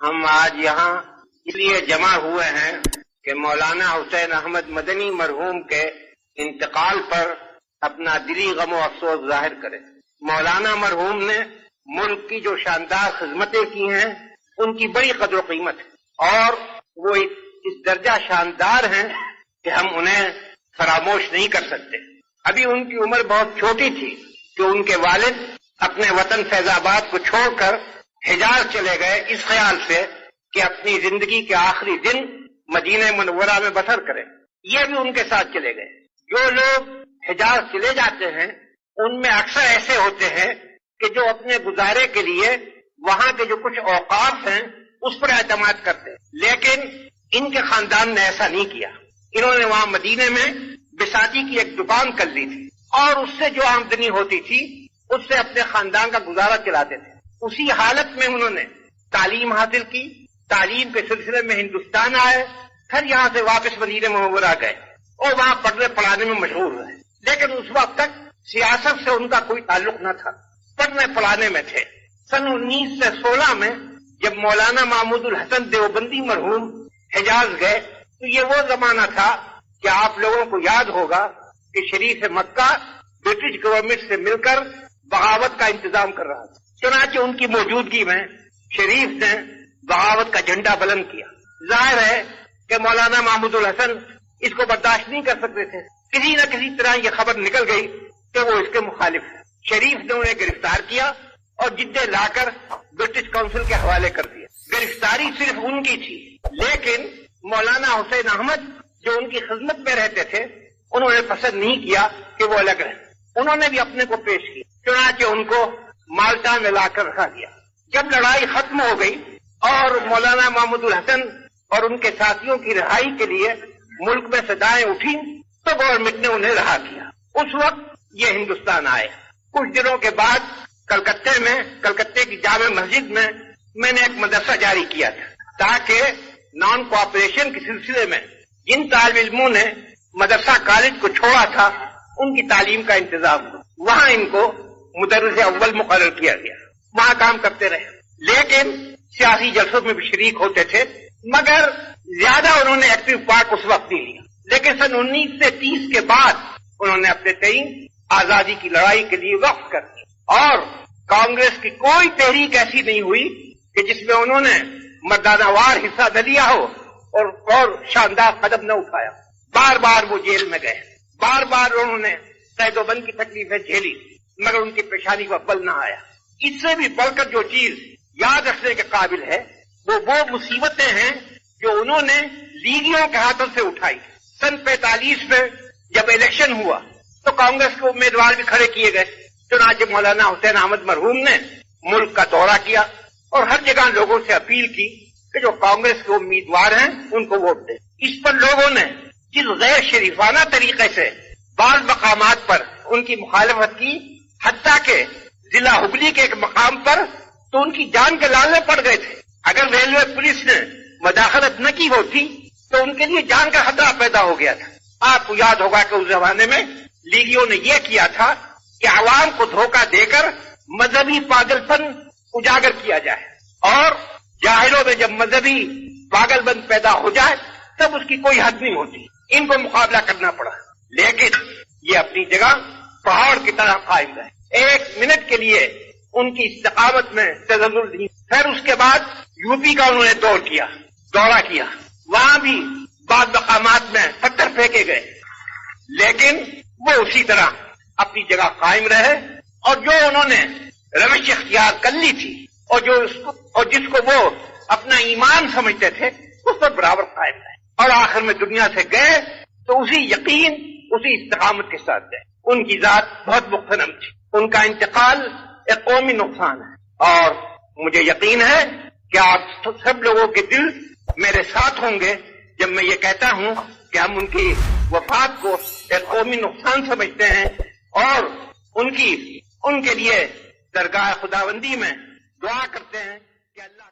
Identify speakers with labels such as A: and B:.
A: ہم آج یہاں اس لیے جمع ہوئے ہیں کہ مولانا حسین احمد مدنی مرحوم کے انتقال پر اپنا دلی غم و افسوس ظاہر کریں۔ مولانا مرحوم نے ملک کی جو شاندار خدمتیں کی ہیں ان کی بڑی قدر و قیمت ہے، اور وہ اس درجہ شاندار ہیں کہ ہم انہیں فراموش نہیں کر سکتے۔ ابھی ان کی عمر بہت چھوٹی تھی کہ ان کے والد اپنے وطن فیض آباد کو چھوڑ کر حجاز چلے گئے، اس خیال سے کہ اپنی زندگی کے آخری دن مدینہ منورہ میں بسر کریں۔ یہ بھی ان کے ساتھ چلے گئے۔ جو لوگ حجاز چلے جاتے ہیں ان میں اکثر ایسے ہوتے ہیں کہ جو اپنے گزارے کے لیے وہاں کے جو کچھ اوقاف ہیں اس پر اعتماد کرتے ہیں، لیکن ان کے خاندان نے ایسا نہیں کیا۔ انہوں نے وہاں مدینے میں بساتی کی ایک دکان کر لی تھی، اور اس سے جو آمدنی ہوتی تھی اس سے اپنے خاندان کا گزارا چلاتے تھے۔ اسی حالت میں انہوں نے تعلیم حاصل کی، تعلیم کے سلسلے میں ہندوستان آئے، پھر یہاں سے واپس مدینہ منورہ گئے اور وہاں پڑھنے پڑھانے میں مشغول رہے، لیکن اس وقت تک سیاست سے ان کا کوئی تعلق نہ تھا، پڑھنے پڑھانے میں تھے۔ سن 1916 میں جب مولانا محمود الحسن دیوبندی مرحوم حجاز گئے تو یہ وہ زمانہ تھا کہ آپ لوگوں کو یاد ہوگا کہ شریف مکہ برٹش گورنمنٹ سے مل کر بغاوت کا انتظام کر رہا تھا۔ چنانچہ ان کی موجودگی میں شریف نے بغاوت کا جھنڈا بلند کیا۔ ظاہر ہے کہ مولانا محمود الحسن اس کو برداشت نہیں کر سکتے تھے، کسی نہ کسی طرح یہ خبر نکل گئی کہ وہ اس کے مخالف ہیں۔ شریف نے انہیں گرفتار کیا اور جدے لا کر برٹش کونسل کے حوالے کر دیا۔ گرفتاری صرف ان کی تھی، لیکن مولانا حسین احمد جو ان کی خدمت میں رہتے تھے انہوں نے پسند نہیں کیا کہ وہ الگ رہیں۔ انہوں نے بھی اپنے کو پیش کیا، چنانچہ ان کو مالٹا میں لا کر رکھا گیا۔ جب لڑائی ختم ہو گئی اور مولانا محمود الحسن اور ان کے ساتھیوں کی رہائی کے لیے ملک میں صدائیں اٹھی تو گورنمنٹ نے انہیں رہا کیا۔ اس وقت یہ ہندوستان آئے۔ کچھ دنوں کے بعد کلکتے کی جامع مسجد میں نے ایک مدرسہ جاری کیا تھا تاکہ نان کوآپریشن کے سلسلے میں جن طالب علموں نے مدرسہ کالج کو چھوڑا تھا ان کی تعلیم کا انتظام ہو۔ وہاں ان کو مدرس اول مقرر کیا گیا، وہاں کام کرتے رہے، لیکن سیاسی جلسوں میں بھی شریک ہوتے تھے، مگر زیادہ انہوں نے ایکٹیو پارٹ اس وقت نہیں لیا۔ لیکن سن 1930 کے بعد انہوں نے اپنے تئیں آزادی کی لڑائی کے لیے وقف کر دیا، اور کانگریس کی کوئی تحریک ایسی نہیں ہوئی کہ جس میں انہوں نے مردانہ وار حصہ نہ لیا ہو اور شاندار قدم نہ اٹھایا۔ بار بار وہ جیل میں گئے، بار بار انہوں نے قید و بند کی تکلیفیں جھیلی، مگر ان کی پیشانی پر بل نہ آیا۔ اس سے بھی بڑھ کر جو چیز یاد رکھنے کے قابل ہے وہ مصیبتیں ہیں جو انہوں نے لیگیوں کے ہاتھوں سے اٹھائی۔ سن 45 میں جب الیکشن ہوا تو کانگریس کے امیدوار بھی کھڑے کیے گئے، چنانچہ مولانا حسین احمد مرحوم نے ملک کا دورہ کیا اور ہر جگہ لوگوں سے اپیل کی کہ جو کانگریس کے امیدوار ہیں ان کو ووٹ دیں۔ اس پر لوگوں نے جس غیر شریفانہ طریقے سے بعض مقامات پر ان کی مخالفت کی، حتیٰ کہ ضلع ہگلی کے ایک مقام پر تو ان کی جان کے لالے پڑ گئے تھے۔ اگر ریلوے پولیس نے مداخلت نہ کی ہوتی تو ان کے لیے جان کا خطرہ پیدا ہو گیا تھا۔ آپ کو یاد ہوگا کہ اس زمانے میں لیگیوں نے یہ کیا تھا کہ عوام کو دھوکہ دے کر مذہبی پاگل پن اجاگر کیا جائے، اور جاہلوں میں جب مذہبی پاگل پن پیدا ہو جائے تب اس کی کوئی حد نہیں ہوتی۔ ان کو مقابلہ کرنا پڑا، لیکن یہ اپنی جگہ پہاڑ کی طرح قائم رہے۔ ایک منٹ کے لیے ان کی استقامت میں تزلزل نہیں۔ پھر اس کے بعد یوپی کا انہوں نے دورہ کیا، وہاں بھی بعض مقامات میں پتھر پھینکے گئے، لیکن وہ اسی طرح اپنی جگہ قائم رہے، اور جو انہوں نے روش اختیار کر لی تھی اور جس کو وہ اپنا ایمان سمجھتے تھے اس پر برابر قائم رہے، اور آخر میں دنیا سے گئے تو اسی یقین اسی استقامت کے ساتھ گئے۔ ان کی ذات بہت مغتنم تھی، ان کا انتقال ایک قومی نقصان ہے، اور مجھے یقین ہے کہ آپ سب لوگوں کے دل میرے ساتھ ہوں گے جب میں یہ کہتا ہوں کہ ہم ان کی وفات کو ایک قومی نقصان سمجھتے ہیں، اور ان کے لیے درگاہ خداوندی میں دعا کرتے ہیں کہ اللہ